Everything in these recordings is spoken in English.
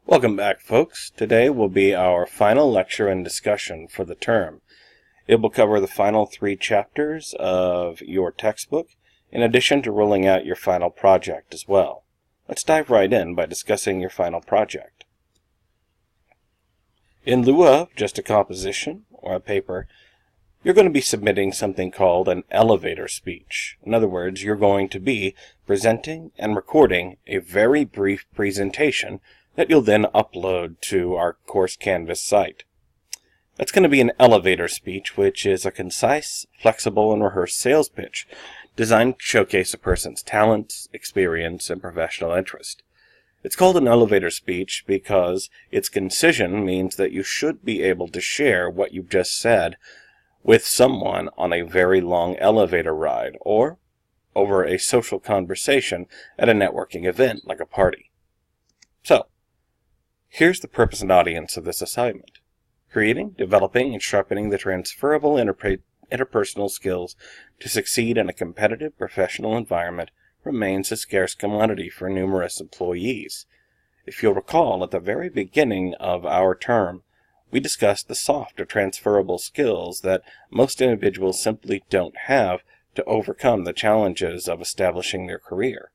Welcome back, folks. Today will be our final lecture and discussion for the term. It will cover the final 3 chapters of your textbook, in addition to rolling out your final project as well. Let's dive right in by discussing your final project. In lieu of just a composition or a paper, you're going to be submitting something called an elevator speech. In other words, you're going to be presenting and recording a very brief presentation that you'll then upload to our Course Canvas site. That's going to be an elevator speech, which is a concise, flexible, and rehearsed sales pitch designed to showcase a person's talents, experience, and professional interest. It's called an elevator speech because its concision means that you should be able to share what you've just said with someone on a very long elevator ride or over a social conversation at a networking event like a party. So, here's the purpose and audience of this assignment. Creating, developing, and sharpening the transferable interpersonal skills to succeed in a competitive professional environment remains a scarce commodity for numerous employees. If you'll recall, at the very beginning of our term, we discussed the soft or transferable skills that most individuals simply don't have to overcome the challenges of establishing their career.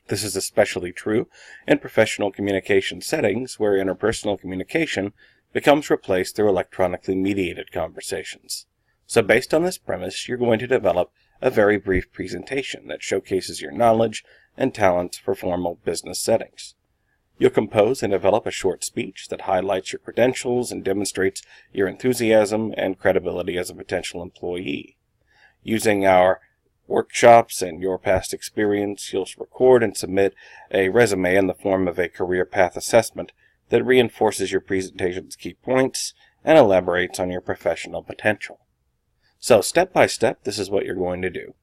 This is especially true in professional communication settings where interpersonal communication becomes replaced through electronically mediated conversations. So based on this premise, you're going to develop a very brief presentation that showcases your knowledge and talents for formal business settings. You'll compose and develop a short speech that highlights your credentials and demonstrates your enthusiasm and credibility as a potential employee. Using our workshops and your past experience, you'll record and submit a resume in the form of a career path assessment that reinforces your presentation's key points and elaborates on your professional potential. So, step by step, this is what you're going to do.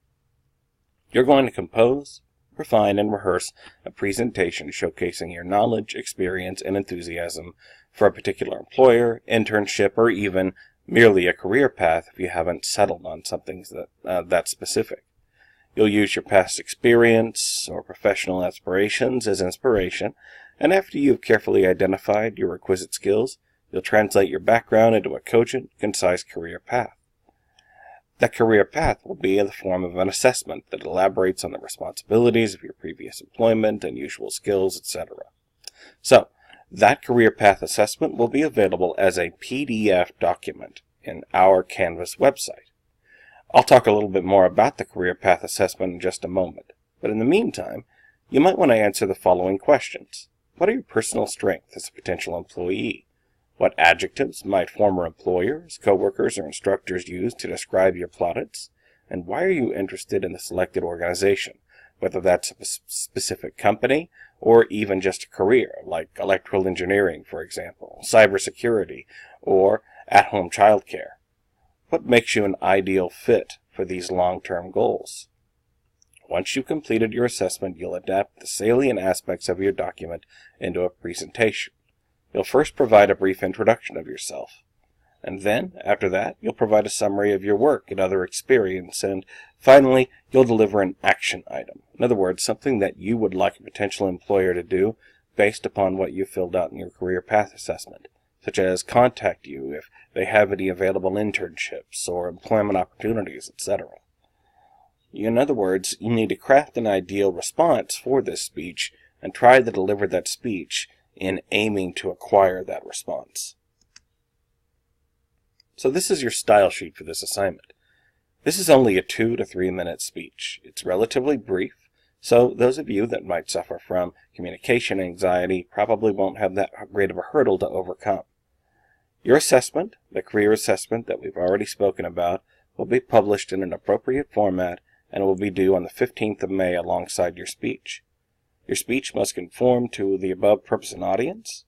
You're going to compose, refine, and rehearse a presentation showcasing your knowledge, experience, and enthusiasm for a particular employer, internship, or even merely a career path if you haven't settled on something that specific. You'll use your past experience or professional aspirations as inspiration, and after you've carefully identified your requisite skills, you'll translate your background into a cogent, concise career path. That career path will be in the form of an assessment that elaborates on the responsibilities of your previous employment and usual skills, etc. So, that career path assessment will be available as a PDF document in our Canvas website. I'll talk a little bit more about the career path assessment in just a moment, but in the meantime, you might want to answer the following questions. What are your personal strengths as a potential employee? What adjectives might former employers, coworkers, or instructors use to describe your plaudits? And why are you interested in the selected organization, whether that's a specific company or even just a career, like electrical engineering, for example, cybersecurity, or at-home childcare? What makes you an ideal fit for these long-term goals? Once you've completed your assessment, you'll adapt the salient aspects of your document into a presentation. You'll first provide a brief introduction of yourself, and then, after that, you'll provide a summary of your work and other experience, and finally, you'll deliver an action item. In other words, something that you would like a potential employer to do based upon what you filled out in your career path assessment, such as contact you if they have any available internships or employment opportunities, etc. In other words, you need to craft an ideal response for this speech and try to deliver that speech in aiming to acquire that response. So this is your style sheet for this assignment. This is only a 2 to 3 minute speech. It's relatively brief, so those of you that might suffer from communication anxiety probably won't have that great of a hurdle to overcome. Your assessment, the career assessment that we've already spoken about, will be published in an appropriate format and will be due on the 15th of May alongside your speech. Your speech must conform to the above purpose and audience,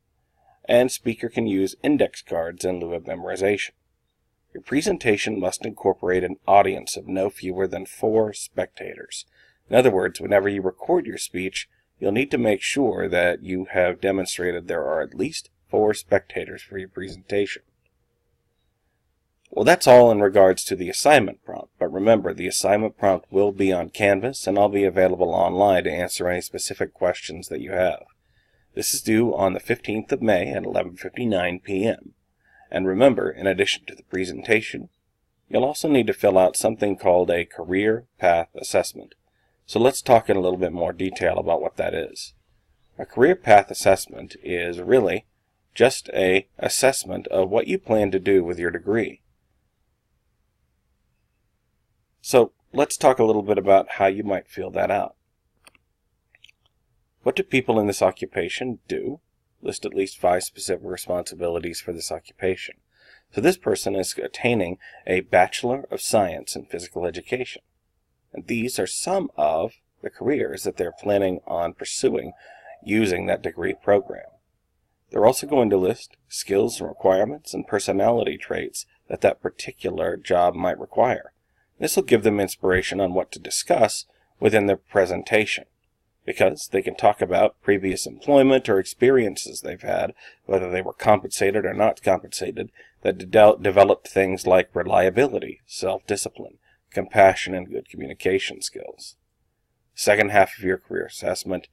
and speaker can use index cards in lieu of memorization. Your presentation must incorporate an audience of no fewer than 4 spectators. In other words, whenever you record your speech, you'll need to make sure that you have demonstrated there are at least 4 spectators for your presentation. Well, that's all in regards to the assignment prompt, but remember, the assignment prompt will be on Canvas, and I'll be available online to answer any specific questions that you have. This is due on the 15th of May at 11:59 p.m. And remember, in addition to the presentation, you'll also need to fill out something called a career path assessment. So let's talk in a little bit more detail about what that is. A career path assessment is really just an assessment of what you plan to do with your degree. So let's talk a little bit about how you might fill that out. What do people in this occupation do? List at least 5 specific responsibilities for this occupation. So this person is attaining a Bachelor of Science in Physical Education. And these are some of the careers that they're planning on pursuing using that degree program. They're also going to list skills and requirements and personality traits that that particular job might require. This will give them inspiration on what to discuss within their presentation, because they can talk about previous employment or experiences they've had, whether they were compensated or not compensated, that developed things like reliability, self-discipline, compassion, and good communication skills. The second half of your career assessment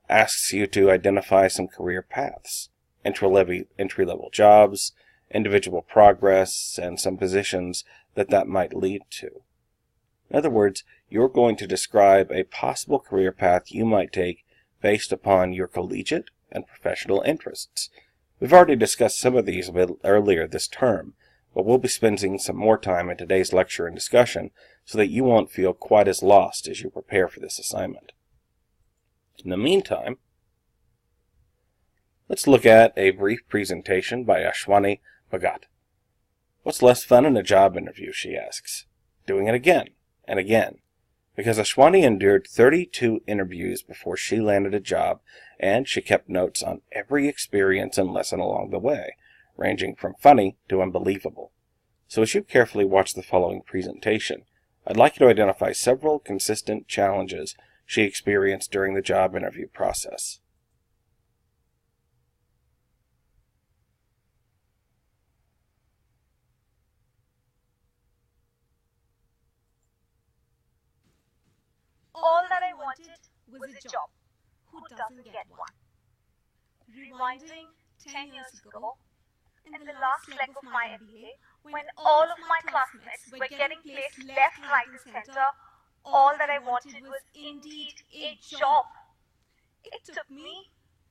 asks you to identify some career paths, entry-level jobs, individual progress, and some positions that might lead to. In other words, you're going to describe a possible career path you might take based upon your collegiate and professional interests. We've already discussed some of these a bit earlier this term, but we'll be spending some more time in today's lecture and discussion so that you won't feel quite as lost as you prepare for this assignment. In the meantime, let's look at a brief presentation by Ashwani Bhagat. What's less fun in a job interview, she asks. Doing it again and again, because Ashwani endured 32 interviews before she landed a job, and she kept notes on every experience and lesson along the way, ranging from funny to unbelievable. So as you carefully watch the following presentation, I'd like you to identify several consistent challenges she experienced during the job interview process. All that I wanted was a job. Who doesn't get one? Rewinding 10 years ago, in the last leg of my MBA, when all of my classmates were getting placed left, right and center, all that I wanted was indeed a job. It took me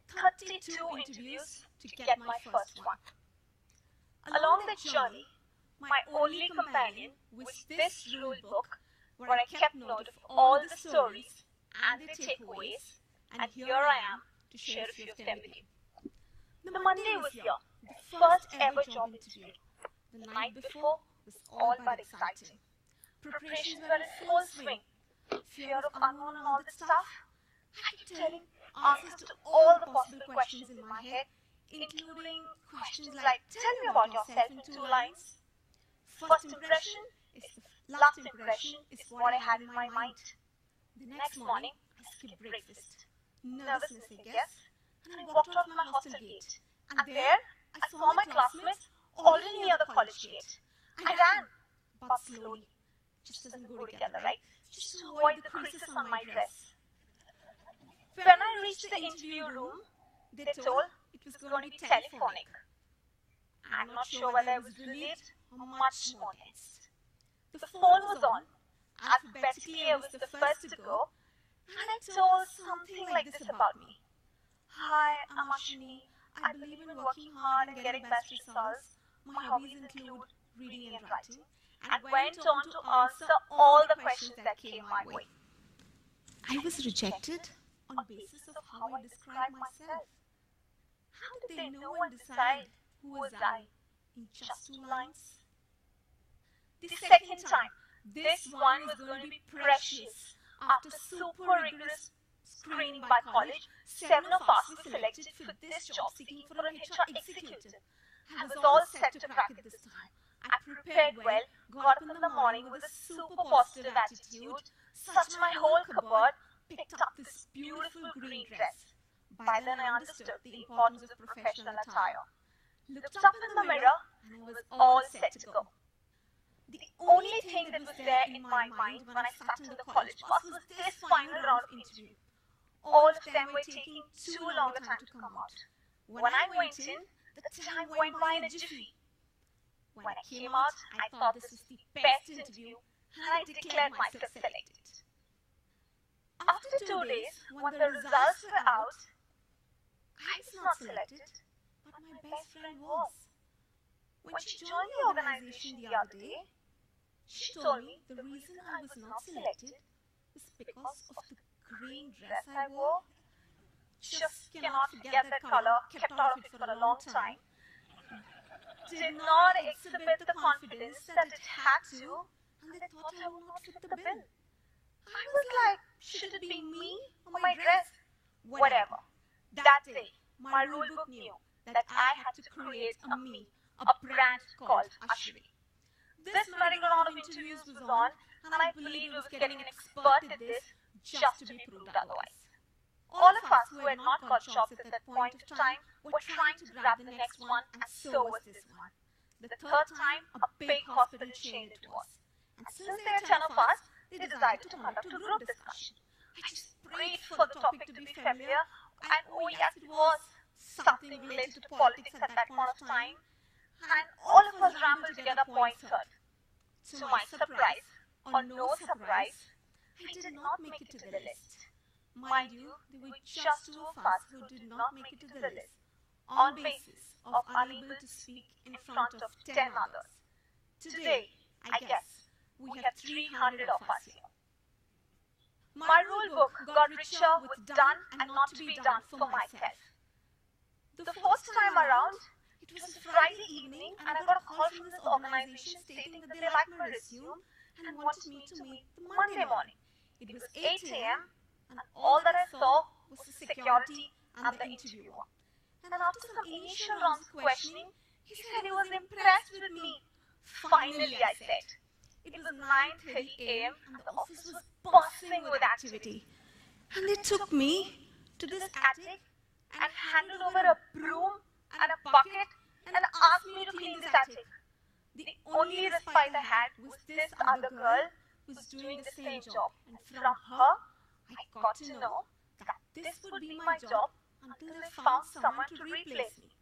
32 interviews to get my first one. Along that journey, my only companion was this rule book, where I kept note of all the stories and their takeaways, and here I am to share a few of them with you. The Monday was here, the first ever job interview. The night before was all but exciting. Preparations were in full swing. Fear of unknown and all that stuff. I kept telling answers to all the possible questions in my head, including questions like, tell me about yourself in 2 lines. First impression is the last impression is what I had in my mind. The next morning, I skipped breakfast. Nervousness, I guess, and I walked out of my hostel gate. And there, I saw my classmates already near the college gate. I ran, but slowly. Just doesn't go together, right? Just to avoid the creases on my dress. When I reached the interview room, they told it was going to be telephonic. I'm not sure whether I was relieved or much more tense. The phone was on. Alphabetically, I was the first to go, and I told something like this about me. Hi, I'm Ashwani. I believe in working hard and getting best results. My hobbies include reading and writing, and went on to answer all the questions that came my way. I was rejected on the basis of how I described myself. How did they know and decide who was I in just 2 lines? The second time, this one was going to be precious. After super rigorous screening by college, 7 of us were selected for this job seeking for an HR executive. I was all set to crack it this time. I prepared well, got up in the morning with a super positive attitude, searched my whole cupboard, picked up this beautiful green dress. By then I understood the importance of professional attire. Looked up in the mirror and I was all set to go. The only thing that was there in my mind when I sat in the college bus was this final round of interview. all of them were taking too long a time to come out. When I went in, the time went by in a jiffy. When I came out, I thought this was the best interview and I declared myself selected. After 2 days, when the results were out, I was not selected, but my best friend was. When she joined the organization the other day, she told me the reason I was not selected was because of the green dress I wore. Just cannot forget that color, kept out of it for a long time. Did not exhibit the confidence that it had to, and they thought I would not fit the bill. I was like, should it be me or my dress? Whatever. That day, my rule book knew that I had to create a me, a brand called Ashri. This merry-go-round of interviews was on, and I believed I was getting an expert at this just to be proved otherwise. All of us who had not got jobs at that point of time were trying to grab the next one, and so was this one. The third time, a big hospital chain it was. And since there were 10 of us, they decided to conduct a group discussion. I just prayed for the topic to be familiar, and oh yes, it was something related to politics at that point of time. And all of us rambled to get our points heard. To my surprise, or no surprise, I did not make it to the list. Mind you, there were just 2 of us who did not make it to the list, on basis of unable to speak in front of 10 others. Today, I guess, we have 300 of us here. My rule book got richer with done and not to be done for myself. The first time around, it was a Friday evening and I got a call from this organization stating that they liked my resume and wanted me to meet the Monday morning. It was 8 a.m. and all that I saw was the security and the interviewer. And after some initial rounds of questioning, he said he was impressed with me. Finally, I said. It was 9:30 a.m. and the office was bustling with activity. And they took me to this attic and handed over a broom and a bucket and asked me to clean this attic. The only respite I had was this other girl who was doing the same job. And from her, I got to know that this would be my job until they found someone to replace me.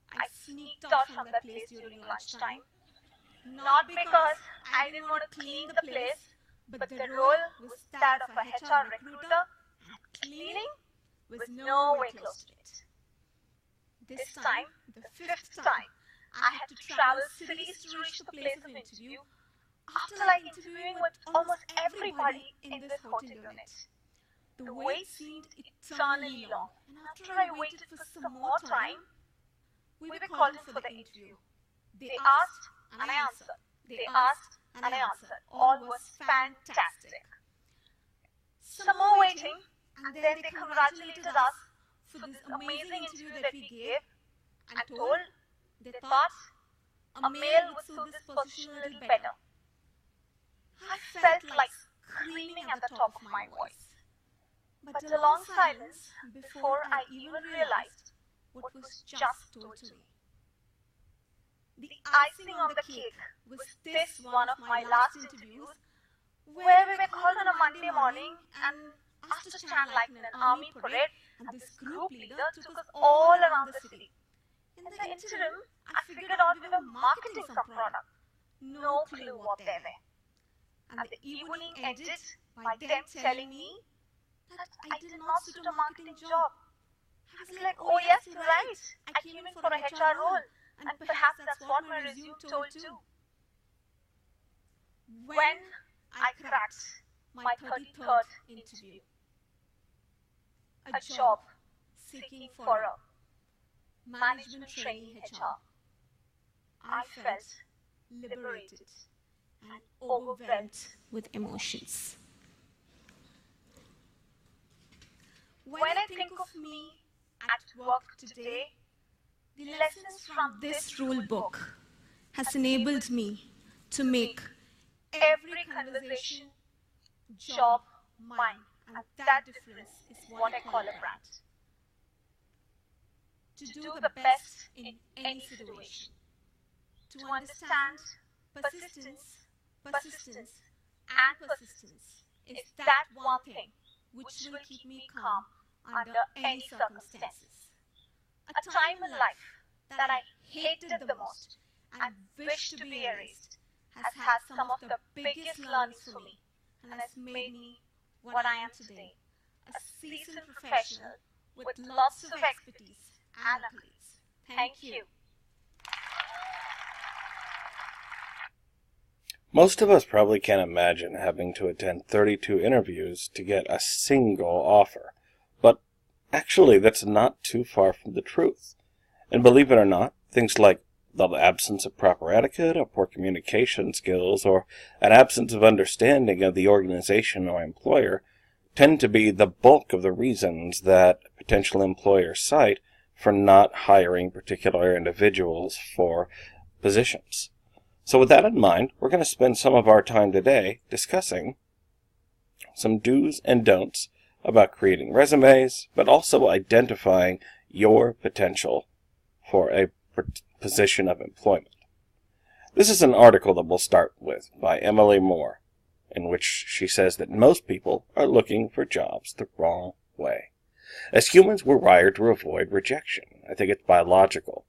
I sneaked out from that place during lunchtime. Not because I didn't want to clean the place, but the role was that of a HR recruiter, and cleaning was nowhere close to it. This time, the 5th time, I had to travel cities to reach the place of interview after like interviewing with almost everybody in this hotel unit. The wait seemed eternally long, and after I waited for some more time, we were called in for the interview. They asked and I answered. They asked and I answered. All was fantastic. Some more waiting, and then they congratulated us for this amazing interview that we gave and told they thought a male would suit this position a little better. I felt like screaming at the top of my voice. But a long silence before I even realized what was just told to me. The icing on the cake was this one of my last interviews, where we were called on a Monday morning and asked to stand like in an army parade, and this group leader took us all around the city. In the interim, I figured out we were marketing some product. No clue what they were. And the evening ended by them telling me that I did not suit a marketing job. I was like, oh yes, you're right. I came in for a HR role, and perhaps that's what my resume told too. When I cracked my 33rd interview, a job seeking for a management trainee HR, I felt liberated and overwhelmed with emotions. When I think of me at work today, the lessons from this rule book has enabled me to make every conversation, job, mine, and that difference is what I call a brand. To do the best in any situation, to understand persistence, persistence, and persistence is that one thing which will keep me calm under any circumstances. A time in life that I hated the most and wished to be erased has had some of the biggest learnings for me and has made me what I am today, a seasoned professional with lots of expertise and accolades. Thank you. Most of us probably can't imagine having to attend 32 interviews to get a single offer, but actually that's not too far from the truth. And believe it or not, things like the absence of proper etiquette, or poor communication skills, or an absence of understanding of the organization or employer tend to be the bulk of the reasons that potential employers cite for not hiring particular individuals for positions. So with that in mind, we're going to spend some of our time today discussing some do's and don'ts about creating resumes, but also identifying your potential for a position of employment. This is an article that we'll start with by Emily Moore, in which she says that most people are looking for jobs the wrong way. As humans, we're wired to avoid rejection. I think it's biological.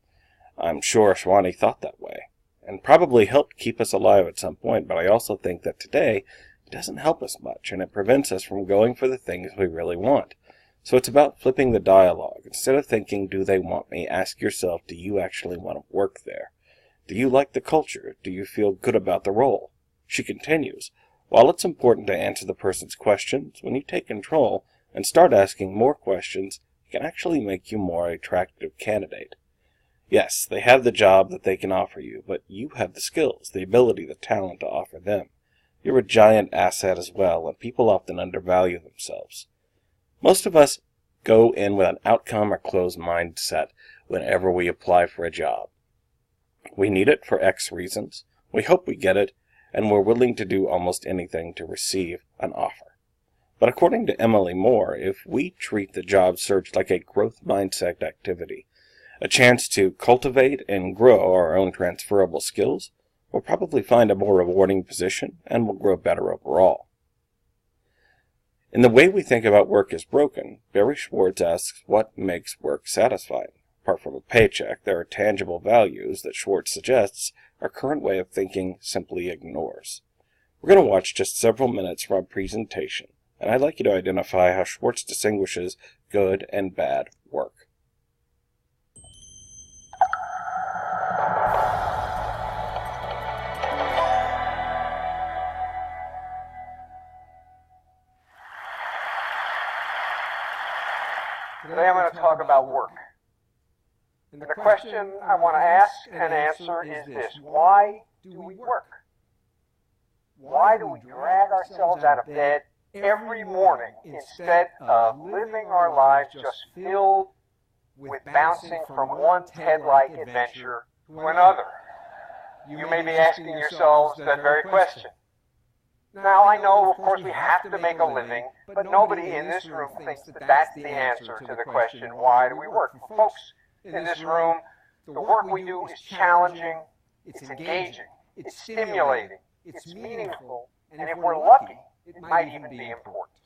I'm sure Shwani thought that way, and probably helped keep us alive at some point, but I also think that today it doesn't help us much, and it prevents us from going for the things we really want. So it's about flipping the dialogue. Instead of thinking, do they want me, ask yourself, do you actually want to work there? Do you like the culture? Do you feel good about the role? She continues, while it's important to answer the person's questions, when you take control and start asking more questions, it can actually make you a more attractive candidate. Yes, they have the job that they can offer you, but you have the skills, the ability, the talent to offer them. You're a giant asset as well, and people often undervalue themselves. Most of us go in with an outcome or closed mindset whenever we apply for a job. We need it for X reasons, we hope we get it, and we're willing to do almost anything to receive an offer. But according to Emily Moore, if we treat the job search like a growth mindset activity, a chance to cultivate and grow our own transferable skills, we'll probably find a more rewarding position and will grow better overall. In The Way We Think About Work is Broken, Barry Schwartz asks what makes work satisfying. Apart from a paycheck, there are tangible values that Schwartz suggests our current way of thinking simply ignores. We're going to watch just several minutes from a presentation, and I'd like you to identify how Schwartz distinguishes good and bad work. Today I'm going to talk about work. And the question I want to ask and answer is this: why do we work? Why do we drag ourselves out of bed every morning instead of living our lives just filled with bouncing from one TED-like adventure to another? You may be asking yourselves that very question. Now, I know, of course, we have to make a living, but nobody in this room thinks that that's the answer to the question, why do we work? For folks in this room, the work we do is challenging, it's engaging, it's stimulating, it's meaningful, and if we're lucky, it might even be important.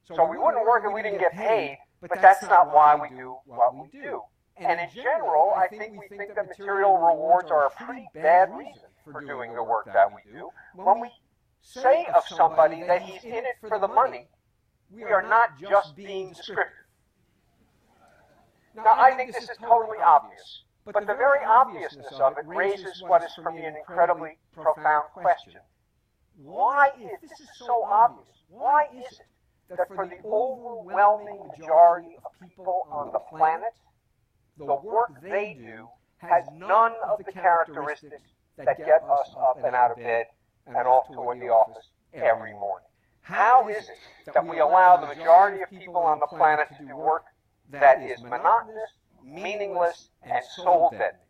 So we wouldn't work if we didn't get paid, but that's not why we do what we do. And in general, I think we think that material rewards are a pretty bad reason for doing the work that we do. When we say of somebody that he's in it for the money, we are not just being descriptive. Now, I think this is totally obvious, but the very obviousness of it raises what is for me an incredibly profound question. Why is this so obvious? Why is it that for the overwhelming majority of people on the planet, the work they do has none of the characteristics that get us up and out of bed and off toward the office every morning? How is it that we allow the majority of people on the planet to do work that is monotonous, meaningless, and soul-deadening?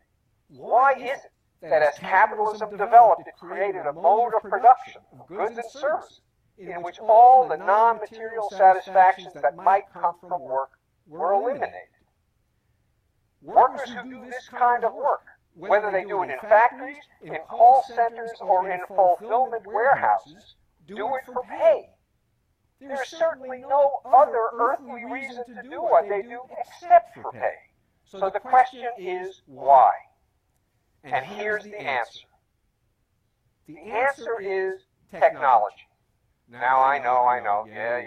Why is it that as capitalism developed, it created a mode of production of goods and services in which all the non-material satisfactions that might come from work were eliminated? Workers who do this kind of work, whether they do it in factories, in call centers, or in fulfillment warehouses, do it for pay. There is certainly no other earthly reason to do what they do except for pay. So the question is why? And here's the answer. The answer is technology. Now I know, yeah.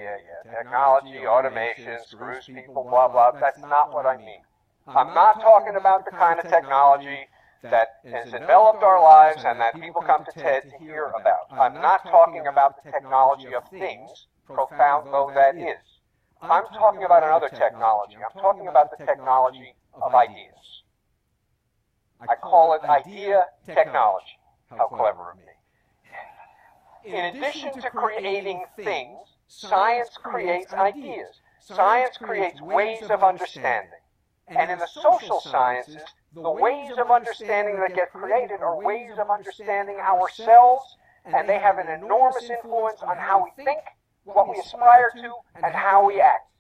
Technology, automation, screws people, blah, blah. That's not what I mean. I'm not talking about the kind of technology that has enveloped our lives and that people come to TED to hear about. I'm not talking about the technology of things, profound though that is. I'm talking about another technology. I'm talking about the technology of ideas. I call it idea technology. How clever of me. In addition to creating things, science creates ideas. Science creates ways of understanding. And in the social sciences, the ways of understanding that get created are ways of understanding ourselves, and they have an enormous influence on how we think, what we aspire to, and how we act.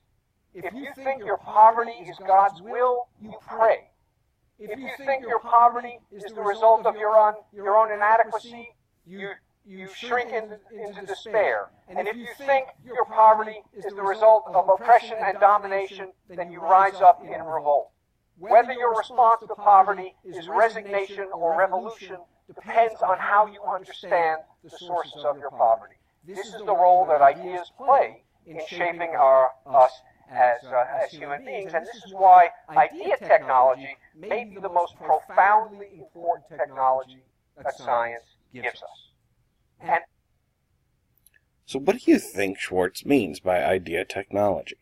If you think your poverty is God's will, you pray. If you think your poverty is the result of your own inadequacy, you shrink into despair. And if you think your poverty is the result of oppression and domination, then you rise up in revolt. Whether your response to poverty is resignation or revolution depends on how you understand the sources of your poverty. This is the role that ideas play in shaping us as human beings, and this is why idea technology may be the most profoundly important technology that science gives us. So what do you think Schwartz means by idea technology?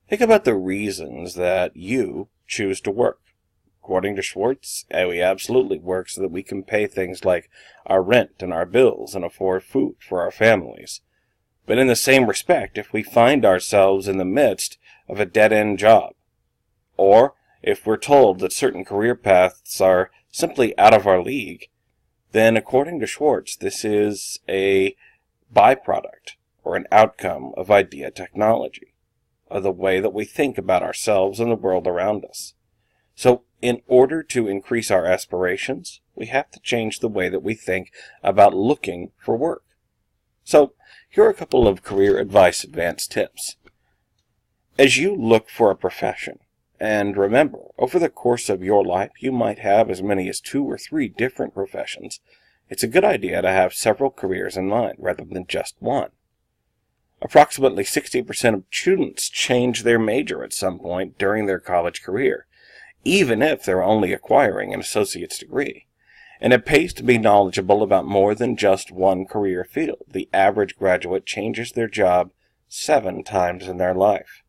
Think about the reasons that you choose to work. According to Schwartz, we absolutely work so that we can pay things like our rent and our bills and afford food for our families. But in the same respect, if we find ourselves in the midst of a dead-end job, or if we're told that certain career paths are simply out of our league, then according to Schwartz, this is a byproduct or an outcome of idea technology, of the way that we think about ourselves and the world around us. So in order to increase our aspirations, we have to change the way that we think about looking for work. So here are a couple of career advice advanced tips. As you look for a profession, and remember, over the course of your life, you might have as many as 2 or 3 different professions. It's a good idea to have several careers in mind rather than just one. Approximately 60% of students change their major at some point during their college career, even if they're only acquiring an associate's degree. And it pays to be knowledgeable about more than just one career field. The average graduate changes their job 7 times in their life.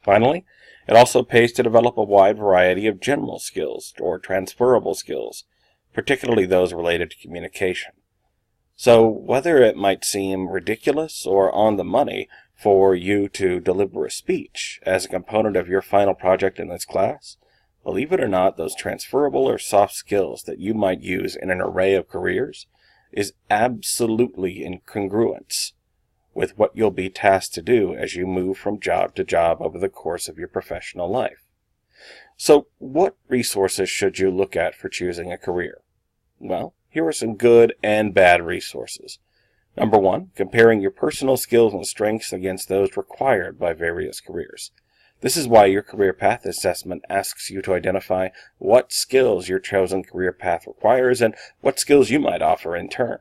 Finally, it also pays to develop a wide variety of general skills or transferable skills, particularly those related to communication. So whether it might seem ridiculous or on the money for you to deliver a speech as a component of your final project in this class, believe it or not, those transferable or soft skills that you might use in an array of careers is absolutely in congruence with what you'll be tasked to do as you move from job to job over the course of your professional life. So what resources should you look at for choosing a career? Well, here are some good and bad resources. Number 1, comparing your personal skills and strengths against those required by various careers. This is why your career path assessment asks you to identify what skills your chosen career path requires and what skills you might offer in turn.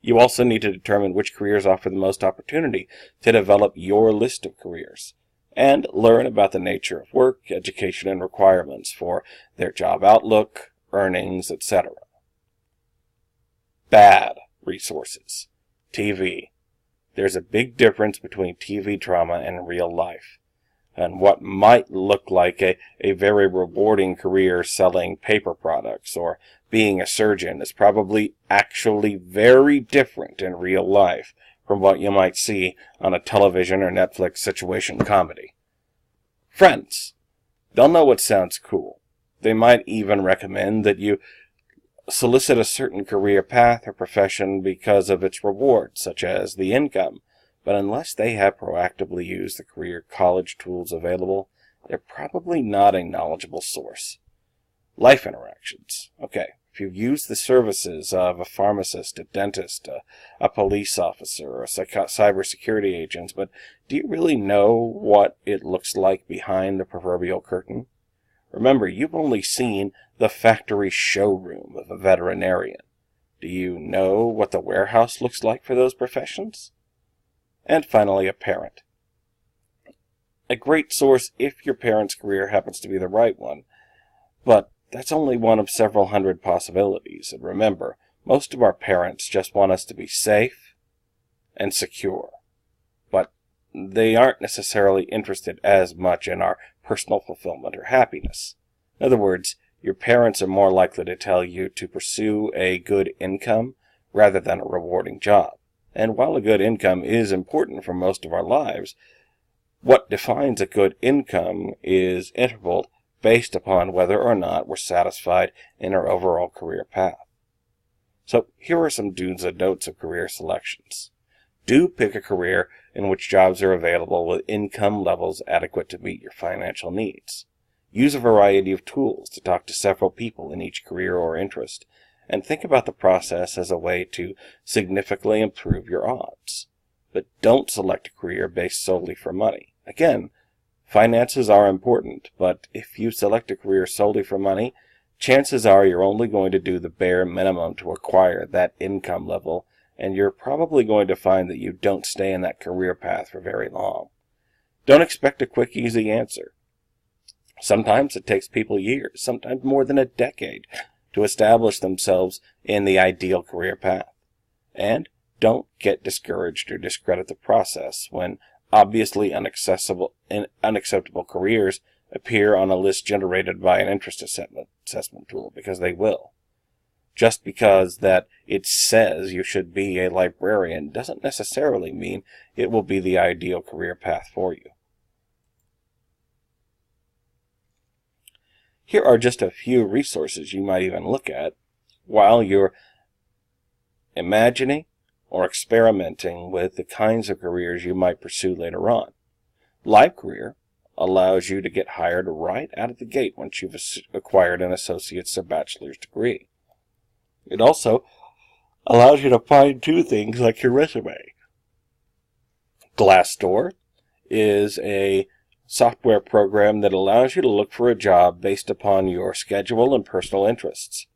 You also need to determine which careers offer the most opportunity to develop your list of careers, and learn about the nature of work, education, and requirements for their job outlook, earnings, etc. Bad resources. TV. There's a big difference between TV drama and real life. And what might look like a very rewarding career selling paper products or being a surgeon is probably actually very different in real life from what you might see on a television or Netflix situation comedy. Friends. They'll know what sounds cool. They might even recommend that you solicit a certain career path or profession because of its rewards, such as the income. But unless they have proactively used the career college tools available, they're probably not a knowledgeable source. Life interactions. Okay, if you use the services of a pharmacist, a dentist, a police officer, or a cybersecurity agent, but do you really know what it looks like behind the proverbial curtain? Remember, you've only seen the factory showroom of a veterinarian. Do you know what the warehouse looks like for those professions? And finally, a parent. A great source if your parent's career happens to be the right one, but that's only one of several hundred possibilities. And remember, most of our parents just want us to be safe and secure, but they aren't necessarily interested as much in our personal fulfillment or happiness. In other words, your parents are more likely to tell you to pursue a good income rather than a rewarding job. And while a good income is important for most of our lives, what defines a good income is intervaled based upon whether or not we're satisfied in our overall career path. So here are some do's and don'ts of career selections. Do pick a career in which jobs are available with income levels adequate to meet your financial needs. Use a variety of tools to talk to several people in each career or interest, and think about the process as a way to significantly improve your odds. But don't select a career based solely for money. Again, finances are important, but if you select a career solely for money, chances are you're only going to do the bare minimum to acquire that income level, and you're probably going to find that you don't stay in that career path for very long. Don't expect a quick, easy answer. Sometimes it takes people years, sometimes more than a decade, to establish themselves in the ideal career path. And don't get discouraged or discredit the process when obviously unacceptable careers appear on a list generated by an interest assessment tool, because they will. Just because that it says you should be a librarian doesn't necessarily mean it will be the ideal career path for you. Here are just a few resources you might even look at while you're imagining or experimenting with the kinds of careers you might pursue later on. Live Career allows you to get hired right out of the gate once you've acquired an associate's or bachelor's degree. It also allows you to fine-tune things like your resume. Glassdoor is a software program that allows you to look for a job based upon your schedule and personal interests.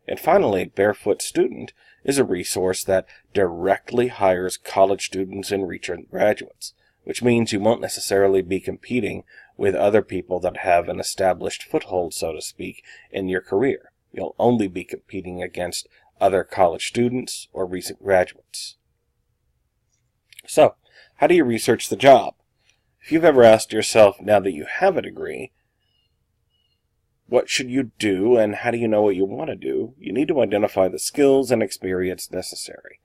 And finally, Barefoot Student is a resource that directly hires college students and recent graduates, which means you won't necessarily be competing with other people that have an established foothold, so to speak, in your career. You'll only be competing against other college students or recent graduates. So, how do you research the job? If you've ever asked yourself, now that you have a degree, what should you do and how do you know what you want to do? You need to identify the skills and experience necessary.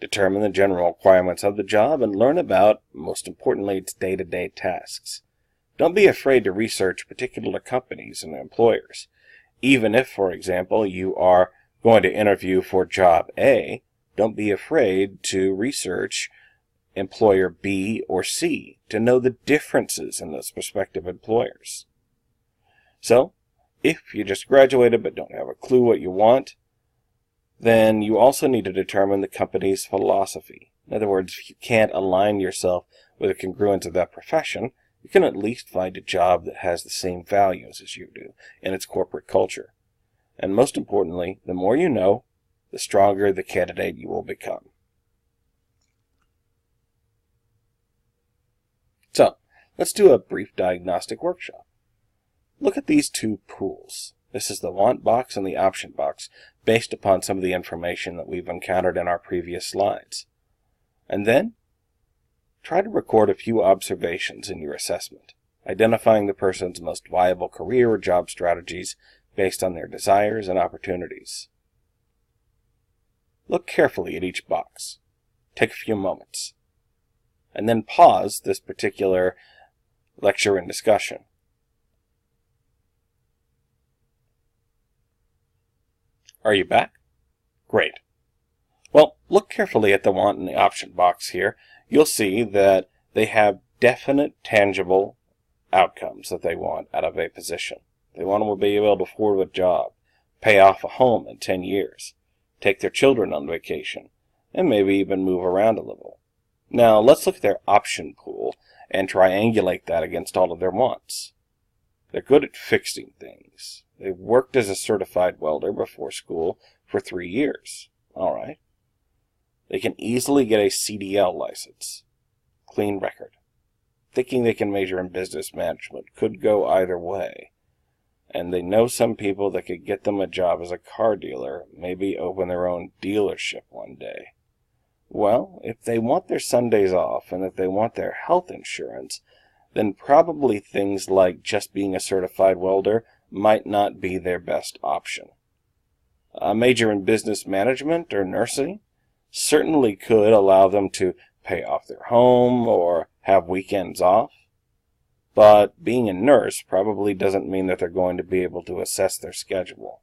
Determine the general requirements of the job and learn about, most importantly, its day-to-day tasks. Don't be afraid to research particular companies and employers. Even if, for example, you are going to interview for job A, don't be afraid to research employer B or C to know the differences in those prospective employers. So, if you just graduated but don't have a clue what you want, then you also need to determine the company's philosophy. In other words, if you can't align yourself with a congruence of that profession, you can at least find a job that has the same values as you do in its corporate culture. And most importantly, the more you know, the stronger the candidate you will become. So, let's do a brief diagnostic workshop. Look at these two pools. This is the want box and the option box, based upon some of the information that we've encountered in our previous slides. And then, try to record a few observations in your assessment, identifying the person's most viable career or job strategies based on their desires and opportunities. Look carefully at each box. Take a few moments. And then pause this particular lecture and discussion. Are you back? Great. Well, look carefully at the want and the option box here. You'll see that they have definite, tangible outcomes that they want out of a position. They want to be able to afford a job, pay off a home in 10 years, take their children on vacation, and maybe even move around a little. Now, let's look at their option pool and triangulate that against all of their wants. They're good at fixing things. They've worked as a certified welder before school for 3 years. All right. They can easily get a CDL license. Clean record. Thinking they can major in business management could go either way. And they know some people that could get them a job as a car dealer, maybe open their own dealership one day. Well, if they want their Sundays off and if they want their health insurance, then probably things like just being a certified welder might not be their best option. A major in business management or nursing certainly could allow them to pay off their home or have weekends off, but being a nurse probably doesn't mean that they're going to be able to assess their schedule.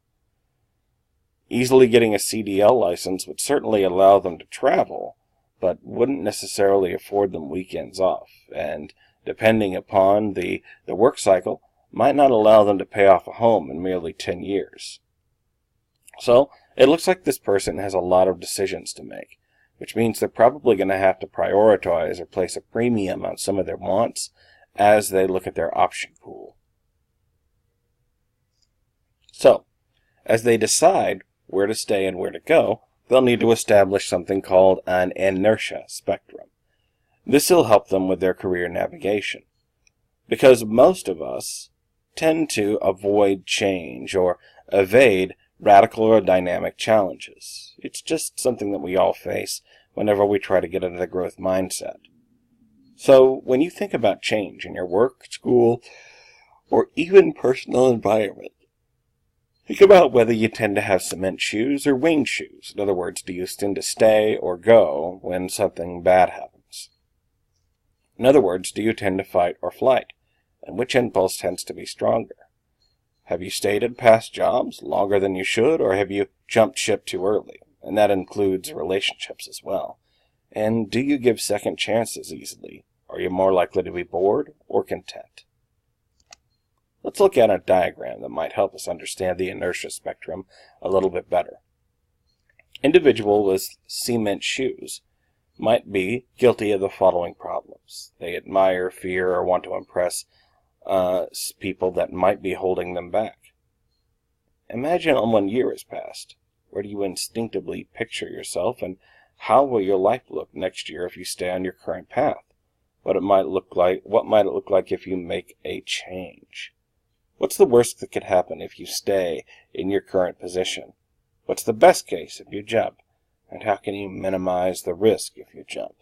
Easily getting a CDL license would certainly allow them to travel, but wouldn't necessarily afford them weekends off, and depending upon the work cycle, might not allow them to pay off a home in merely 10 years. So, it looks like this person has a lot of decisions to make, which means they're probably going to have to prioritize or place a premium on some of their wants as they look at their option pool. So, as they decide where to stay and where to go, they'll need to establish something called an inertia spectrum. This will help them with their career navigation, because most of us tend to avoid change or evade radical or dynamic challenges. It's just something that we all face whenever we try to get into the growth mindset. So when you think about change in your work, school, or even personal environment, think about whether you tend to have cement shoes or winged shoes. In other words, do you tend to stay or go when something bad happens? In other words, do you tend to fight or flight? And which impulse tends to be stronger? Have you stayed at past jobs longer than you should, or have you jumped ship too early? And that includes relationships as well. And do you give second chances easily? Are you more likely to be bored or content? Let's look at a diagram that might help us understand the inertia spectrum a little bit better. Individual with cement shoes might be guilty of the following problems. They admire, fear, or want to impress people that might be holding them back. Imagine 1 year has passed. Where do you instinctively picture yourself, and how will your life look next year if you stay on your current path? What might it look like if you make a change? What's the worst that could happen if you stay in your current position? What's the best case if you jump? And how can you minimize the risk if you jump?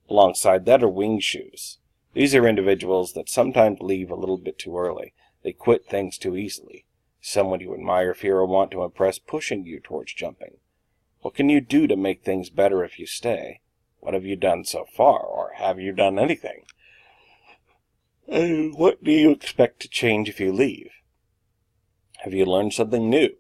Alongside that are wing shoes. These are individuals that sometimes leave a little bit too early. They quit things too easily. Someone you admire, fear, or want to impress pushing you towards jumping. What can you do to make things better if you stay? What have you done so far, or have you done anything? And what do you expect to change if you leave? Have you learned something new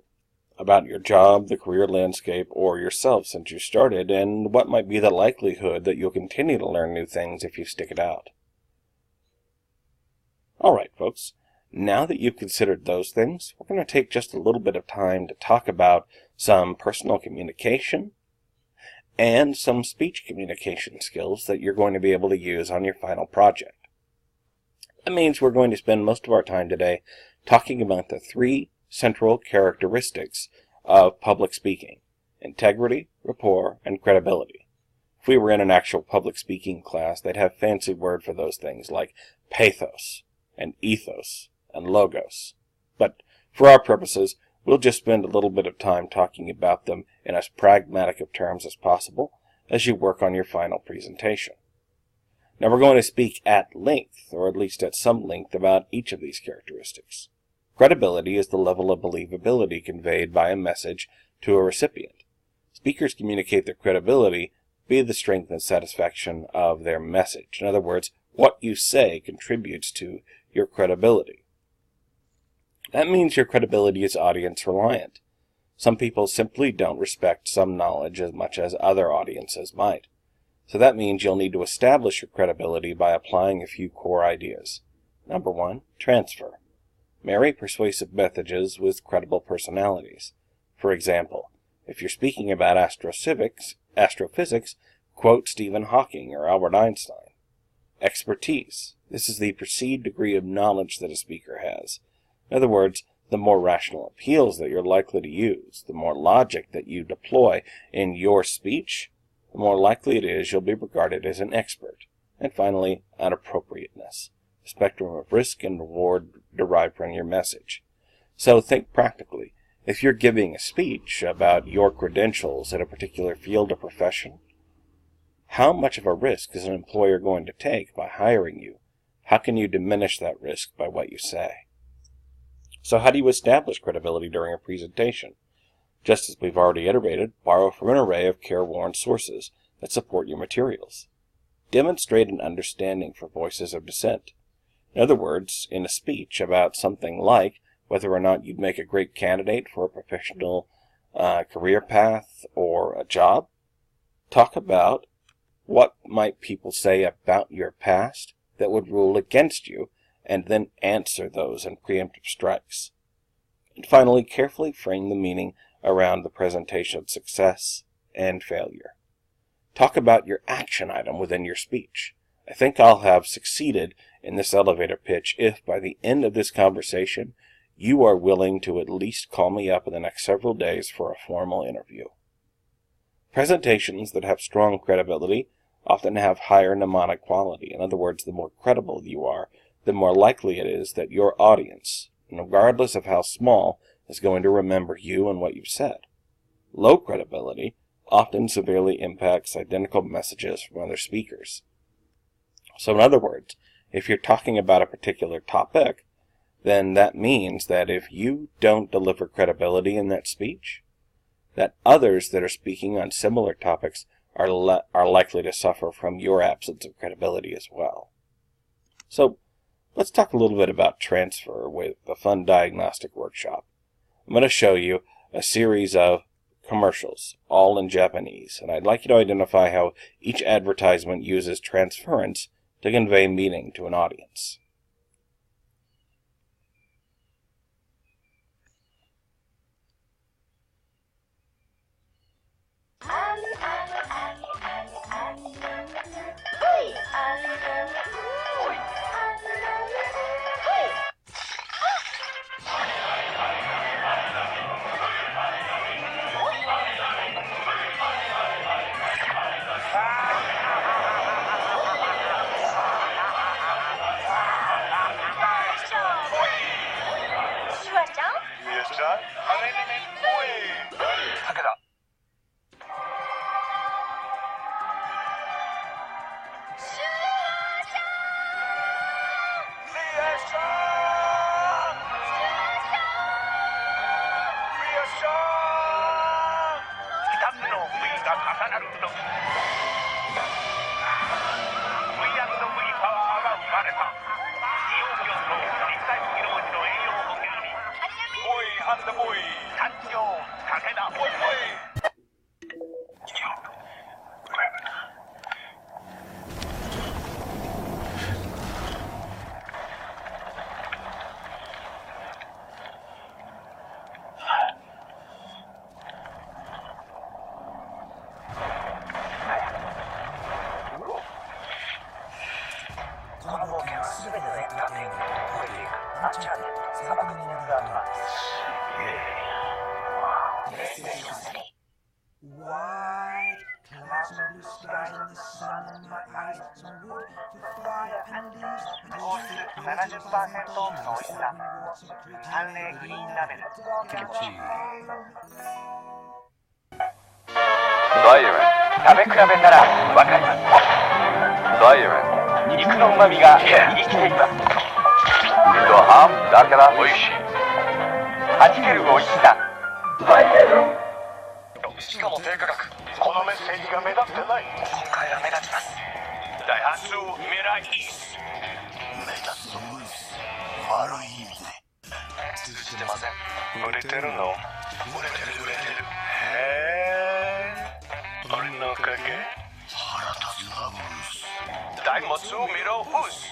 about your job, the career landscape, or yourself since you started, and what might be the likelihood that you'll continue to learn new things if you stick it out? All right, folks. Now that you've considered those things, we're going to take just a little bit of time to talk about some personal communication and some speech communication skills that you're going to be able to use on your final project. That means we're going to spend most of our time today talking about the 3 central characteristics of public speaking: integrity, rapport, and credibility. If we were in an actual public speaking class, they'd have fancy word for those things like pathos and ethos and logos. But for our purposes, we'll just spend a little bit of time talking about them in as pragmatic of terms as possible as you work on your final presentation. Now we're going to speak at length, or at least at some length, about each of these characteristics. Credibility is the level of believability conveyed by a message to a recipient. Speakers communicate their credibility via the strength and satisfaction of their message. In other words, what you say contributes to your credibility. That means your credibility is audience reliant. Some people simply don't respect some knowledge as much as other audiences might. So that means you'll need to establish your credibility by applying a few core ideas. Number 1, transfer. Marry persuasive messages with credible personalities. For example, if you're speaking about astrophysics, quote Stephen Hawking or Albert Einstein. Expertise. This is the perceived degree of knowledge that a speaker has. In other words, the more rational appeals that you're likely to use, the more logic that you deploy in your speech, the more likely it is you'll be regarded as an expert. And finally, appropriateness, the spectrum of risk and reward derived from your message. So think practically. If you're giving a speech about your credentials in a particular field or profession, how much of a risk is an employer going to take by hiring you? How can you diminish that risk by what you say? So how do you establish credibility during a presentation? Just as we've already iterated, borrow from an array of careworn sources that support your materials. Demonstrate an understanding for voices of dissent. In other words, in a speech about something like whether or not you'd make a great candidate for a professional career path or a job, talk about what might people say about your past that would rule against you, and then answer those in preemptive strikes. And finally, carefully frame the meaning around the presentation's success and failure. Talk about your action item within your speech. I think I'll have succeeded in this elevator pitch if, by the end of this conversation, you are willing to at least call me up in the next several days for a formal interview. Presentations that have strong credibility often have higher mnemonic quality. In other words, the more credible you are, the more likely it is that your audience, regardless of how small, is going to remember you and what you've said. Low credibility often severely impacts identical messages from other speakers. So in other words, if you're talking about a particular topic, then that means that if you don't deliver credibility in that speech, that others that are speaking on similar topics are likely to suffer from your absence of credibility as well. So let's talk a little bit about transfer with a fun diagnostic workshop. I'm going to show you a series of commercials, all in Japanese, and I'd like you to identify how each advertisement uses transference to convey meaning to an audience. White clouds and blue skies and the sun in my eyes, some wood for fire and leaves, and a street 70% の人が淡麗グリーンラベルバイオレン食べ比べたらわかりますバイオレン肉の旨味が生きています肉はハムだから美味しいはじける美味しさバイオレンしかも低価格このメッセージが目立ってない今回は目立ちますダイハツミライイース目立つとムース悪い意味で通じてません売れてるの売れてるへえ俺のおかげ腹立つなムースダイモツミロウス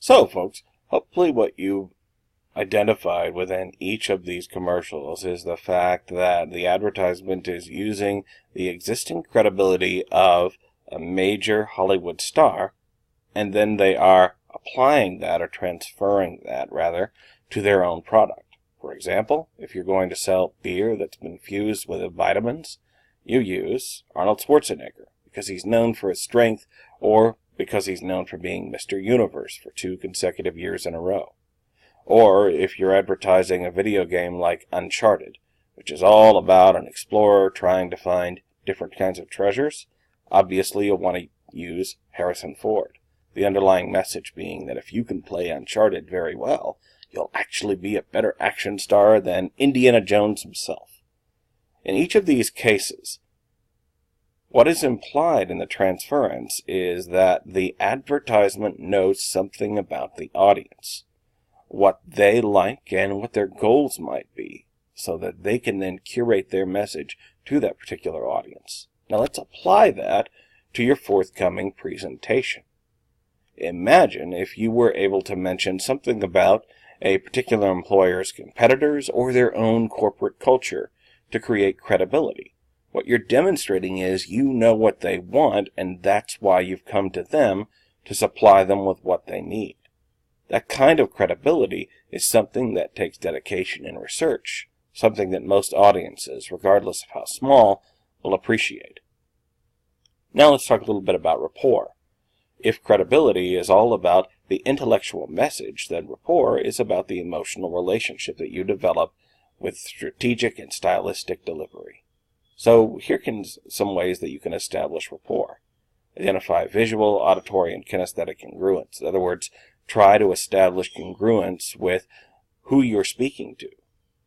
So, folks, Hopefully what you identified within each of these commercials is the fact that the advertisement is using the existing credibility of a major Hollywood star, and then they are applying that, or transferring that rather, to their own product. For example, if you're going to sell beer that's been fused with vitamins, you use Arnold Schwarzenegger because he's known for his strength, or because he's known for being Mr. Universe for 2 consecutive years in a row. Or if you're advertising a video game like Uncharted, which is all about an explorer trying to find different kinds of treasures, obviously you'll want to use Harrison Ford. The underlying message being that if you can play Uncharted very well, you'll actually be a better action star than Indiana Jones himself. In each of these cases, what is implied in the transference is that the advertisement knows something about the audience, what they like and what their goals might be, so that they can then curate their message to that particular audience. Now let's apply that to your forthcoming presentation. Imagine if you were able to mention something about a particular employer's competitors or their own corporate culture to create credibility. What you're demonstrating is you know what they want, and that's why you've come to them to supply them with what they need. That kind of credibility is something that takes dedication and research, something that most audiences, regardless of how small, will appreciate. Now let's talk a little bit about rapport. If credibility is all about the intellectual message, then rapport is about the emotional relationship that you develop with strategic and stylistic delivery. So here can some ways that you can establish rapport. Identify visual, auditory, and kinesthetic congruence. In other words, try to establish congruence with who you're speaking to.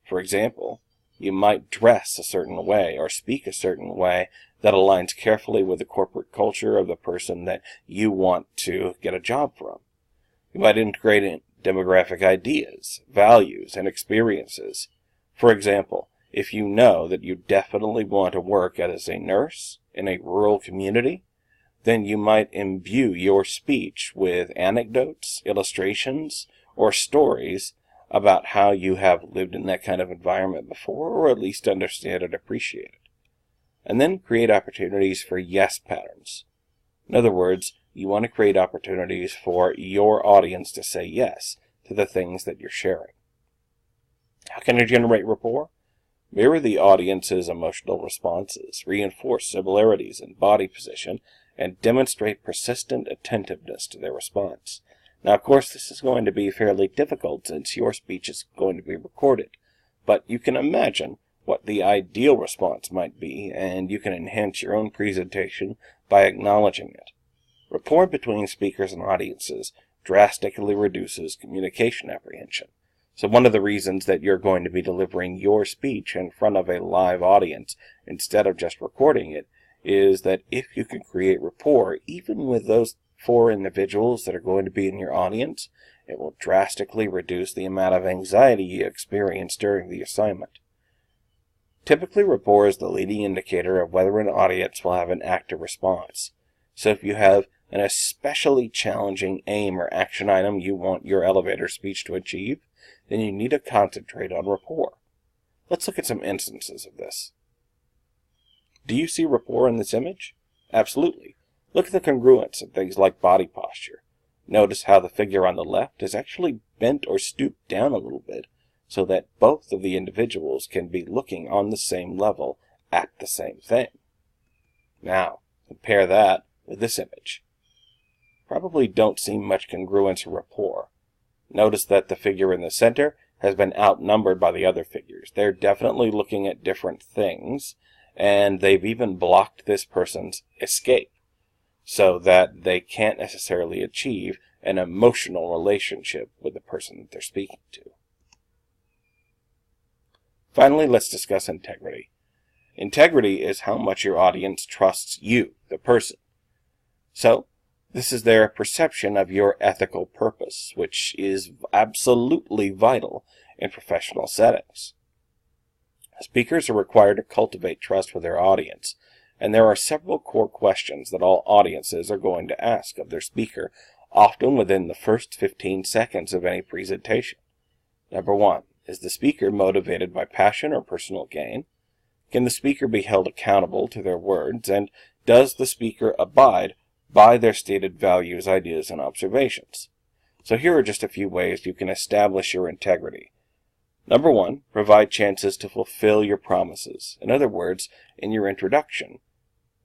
For example, you might dress a certain way or speak a certain way that aligns carefully with the corporate culture of the person that you want to get a job from. You might integrate in demographic ideas, values, and experiences. For example, if you know that you definitely want to work as a nurse in a rural community, then you might imbue your speech with anecdotes, illustrations, or stories about how you have lived in that kind of environment before, or at least understand and appreciate it. And then create opportunities for yes patterns. In other words, you want to create opportunities for your audience to say yes to the things that you're sharing. How can you generate rapport? Mirror the audience's emotional responses, reinforce similarities in body position, and demonstrate persistent attentiveness to their response. Now, of course, this is going to be fairly difficult since your speech is going to be recorded, but you can imagine what the ideal response might be, and you can enhance your own presentation by acknowledging it. Rapport between speakers and audiences drastically reduces communication apprehension. So one of the reasons that you're going to be delivering your speech in front of a live audience instead of just recording it is that if you can create rapport, even with those 4 individuals that are going to be in your audience, it will drastically reduce the amount of anxiety you experience during the assignment. Typically, rapport is the leading indicator of whether an audience will have an active response. So if you have an especially challenging aim or action item you want your elevator speech to achieve, then you need to concentrate on rapport. Let's look at some instances of this. Do you see rapport in this image? Absolutely. Look at the congruence in things like body posture. Notice how the figure on the left is actually bent or stooped down a little bit, so that both of the individuals can be looking on the same level at the same thing. Now, compare that with this image. Probably don't see much congruence or rapport. Notice that the figure in the center has been outnumbered by the other figures. They're definitely looking at different things, and they've even blocked this person's escape, so that they can't necessarily achieve an emotional relationship with the person that they're speaking to. Finally, let's discuss integrity. Integrity is how much your audience trusts you, the person. So, this is their perception of your ethical purpose, which is absolutely vital in professional settings. Speakers are required to cultivate trust with their audience, and there are several core questions that all audiences are going to ask of their speaker often within the first 15 seconds of any presentation. Number 1. Is the speaker motivated by passion or personal gain? Can the speaker be held accountable to their words, and does the speaker abide by their stated values, ideas, and observations? So here are just a few ways you can establish your integrity. Number 1, provide chances to fulfill your promises. In other words, in your introduction,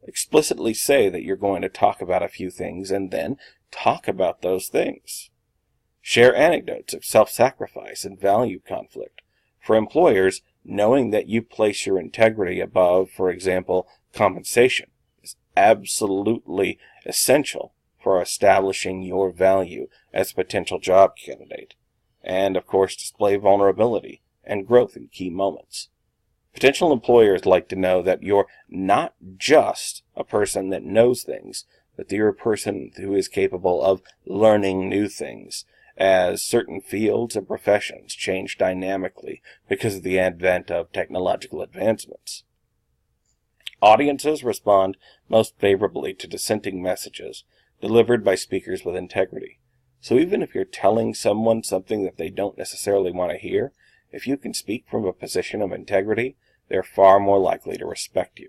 explicitly say that you're going to talk about a few things and then talk about those things. Share anecdotes of self-sacrifice and value conflict. For employers, knowing that you place your integrity above, for example, compensation, is absolutely essential for establishing your value as a potential job candidate. And, of course, display vulnerability and growth in key moments. Potential employers like to know that you're not just a person that knows things, but that you're a person who is capable of learning new things, as certain fields and professions change dynamically because of the advent of technological advancements. Audiences respond most favorably to dissenting messages delivered by speakers with integrity. So even if you're telling someone something that they don't necessarily want to hear, if you can speak from a position of integrity, they're far more likely to respect you.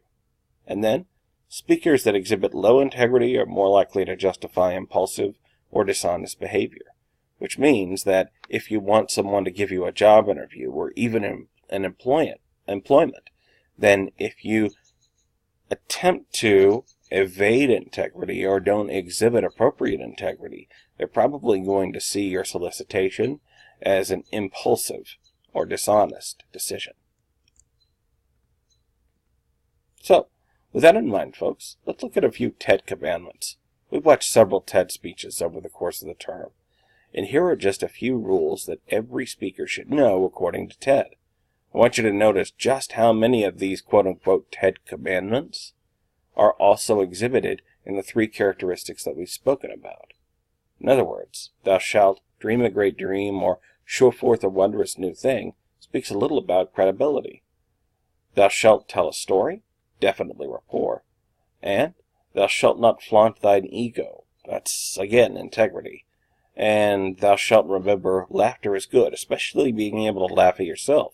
And then, speakers that exhibit low integrity are more likely to justify impulsive or dishonest behavior, which means that if you want someone to give you a job interview or even an employment, then if you attempt to evade integrity or don't exhibit appropriate integrity, they're probably going to see your solicitation as an impulsive or dishonest decision. So, with that in mind, folks, let's look at a few TED commandments. We've watched several TED speeches over the course of the term, and here are just a few rules that every speaker should know according to TED. I want you to notice just how many of these quote-unquote TED commandments are also exhibited in the 3 characteristics that we've spoken about. In other words, thou shalt dream a great dream or show forth a wondrous new thing speaks a little about credibility. Thou shalt tell a story, definitely rapport, and thou shalt not flaunt thine ego, that's again integrity, and thou shalt remember laughter is good, especially being able to laugh at yourself.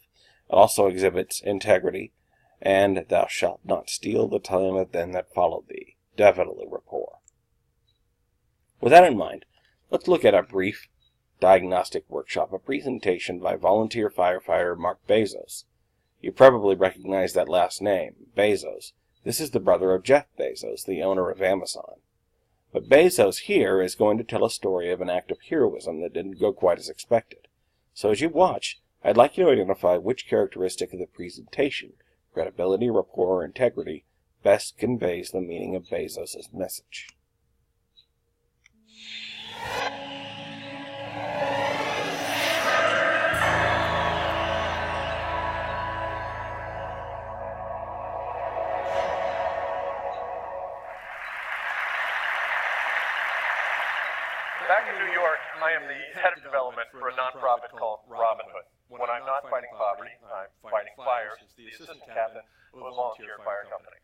It also exhibits integrity, and thou shalt not steal the time of them that follow thee, definitely rapport. With that in mind, let's look at a brief diagnostic workshop, a presentation by volunteer firefighter Mark Bezos. You probably recognize that last name, Bezos. This is the brother of Jeff Bezos, the owner of Amazon. But Bezos here is going to tell a story of an act of heroism that didn't go quite as expected. So as you watch, I'd like you to identify which characteristic of the presentation, credibility, rapport, or integrity, best conveys the meaning of Bezos' message. Back in New York, I am the head of development for a nonprofit called Robin Hood. When I'm not fighting poverty, I'm fighting fires as the assistant captain of a volunteer fire company.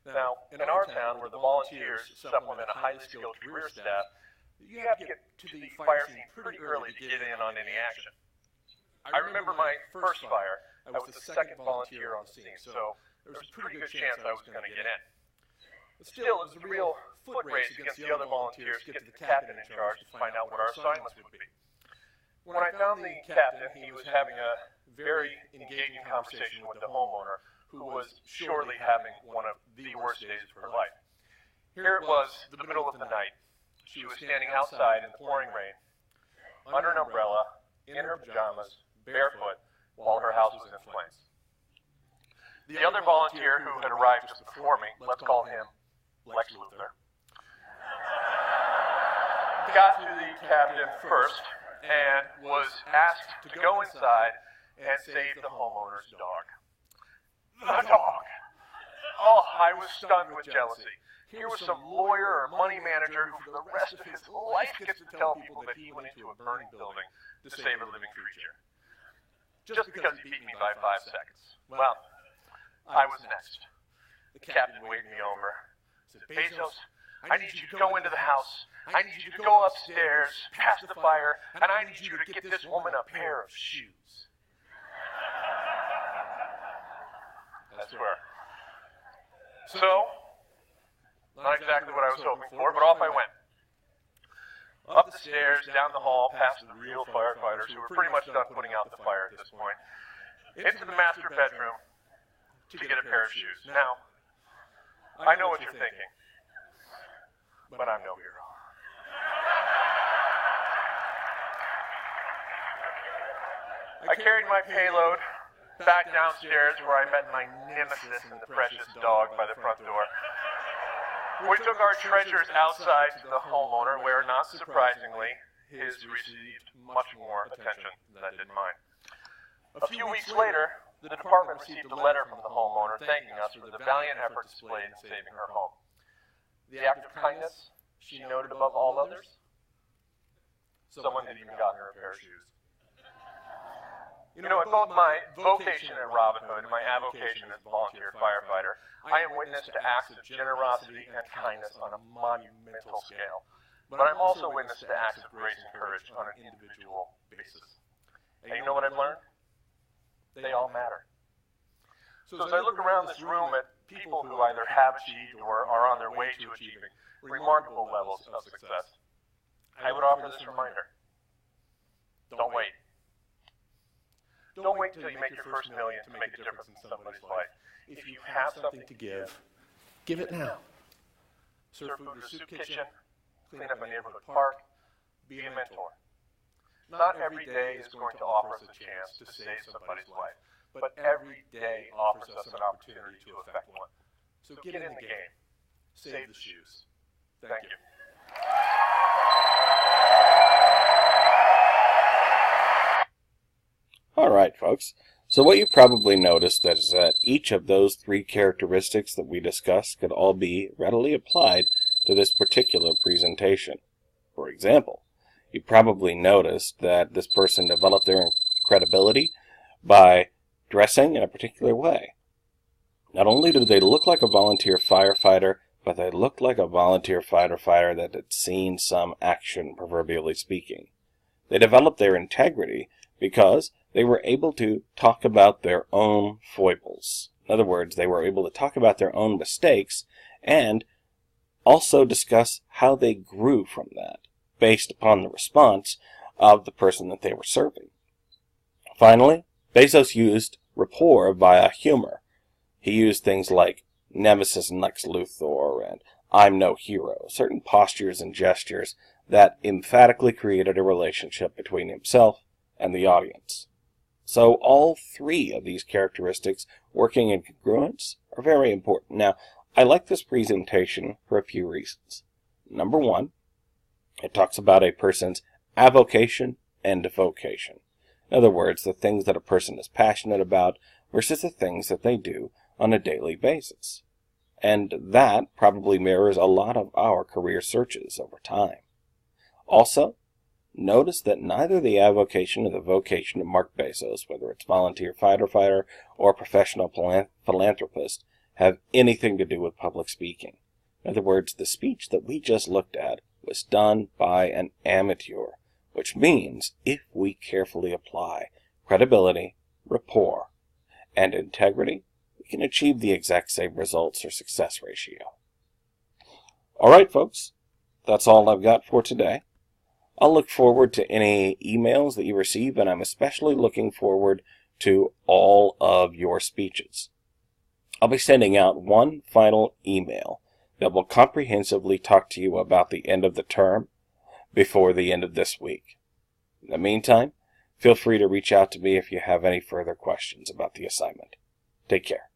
Now, in our town, where the volunteers supplement a highly skilled career staff, you have to get to the fire scene pretty early to get in on any action. I remember my first fire. I was the second volunteer on scene, so there was a pretty good chance I was going to get in. But still, it was a real foot race against the other volunteers to get to the captain in charge to find out what our assignments would be. When I found the captain, he was having a very engaging conversation with the homeowner, who was surely having one of the worst days of her life. Here it was, the middle of the night. She was standing outside in the pouring rain, under an umbrella, in her pajamas, barefoot, while her house was in flames. The other volunteer who had arrived just before me, let's call him Lex Luthor, got to the captain first and was asked to go inside and save the homeowner's dog. The dog! Oh, I was stunned with jealousy. Here was some lawyer or money manager who for the rest of his life gets to tell people that he went into a burning building to save a living creature. Just because he beat me by 5 seconds. Well, I was next. The captain waved me over. Said, Bezos, I need you to go into the house I need you to go upstairs, past the fire, and I need you to get this woman a pair of shoes. I swear. So, not exactly what I was hoping for, but off I went. Up the stairs, down the hall, past the real firefighters who were pretty much done putting out the fire at this point, into the master bedroom to get a pair of shoes. Now, I know what you're thinking, but I'm no hero. I carried my payload back downstairs where I met my nemesis and the precious dog by the front door. We took our treasures outside to the homeowner where, not surprisingly, his received much more attention than did mine. A few weeks later, the department received a letter from the homeowner thanking us for the valiant effort displayed in saving her home. The act of kindness she noted above all others? Someone had even gotten her a pair of shoes. You know, in both my vocation at Robin Hood and my avocation as volunteer firefighter, I am witness to acts of generosity and kindness on a monumental scale. But I'm also witness to acts of grace and courage on an individual basis. And you know what I've learned? They all matter. So as I look around this room at people who either have achieved or are on their way to achieving remarkable levels of success, I would offer this reminder. Don't wait. Don't wait until you make your first million to make a difference in somebody's life. If you have something to give it now. Serve food in a soup kitchen, clean up a neighborhood park, be a mentor. Not every day is going to offer us a chance to save somebody's life, but every day offers us an opportunity to affect one. So get in the game. Save the shoes. Thank you. All right, folks. So what you probably noticed is that each of those three characteristics that we discussed could all be readily applied to this particular presentation. For example, you probably noticed that this person developed their credibility by dressing in a particular way. Not only did they look like a volunteer firefighter, but they looked like a volunteer firefighter that had seen some action, proverbially speaking. They developed their integrity because they were able to talk about their own foibles. In other words, they were able to talk about their own mistakes and also discuss how they grew from that, based upon the response of the person that they were serving. Finally, Bezos used rapport via humor. He used things like Nemesis and Lex Luthor and I'm no hero, certain postures and gestures that emphatically created a relationship between himself and the audience. So all three of these characteristics working in congruence are very important. Now, I like this presentation for a few reasons. Number one, it talks about a person's avocation and vocation. In other words, the things that a person is passionate about versus the things that they do on a daily basis. And that probably mirrors a lot of our career searches over time. Also, notice that neither the avocation nor the vocation of Mark Bezos, whether it's volunteer firefighter or professional philanthropist, have anything to do with public speaking. In other words, the speech that we just looked at was done by an amateur, which means if we carefully apply credibility, rapport, and integrity, we can achieve the exact same results or success ratio. All right, folks, that's all I've got for today. I'll look forward to any emails that you receive, and I'm especially looking forward to all of your speeches. I'll be sending out one final email that will comprehensively talk to you about the end of the term before the end of this week. In the meantime, feel free to reach out to me if you have any further questions about the assignment. Take care.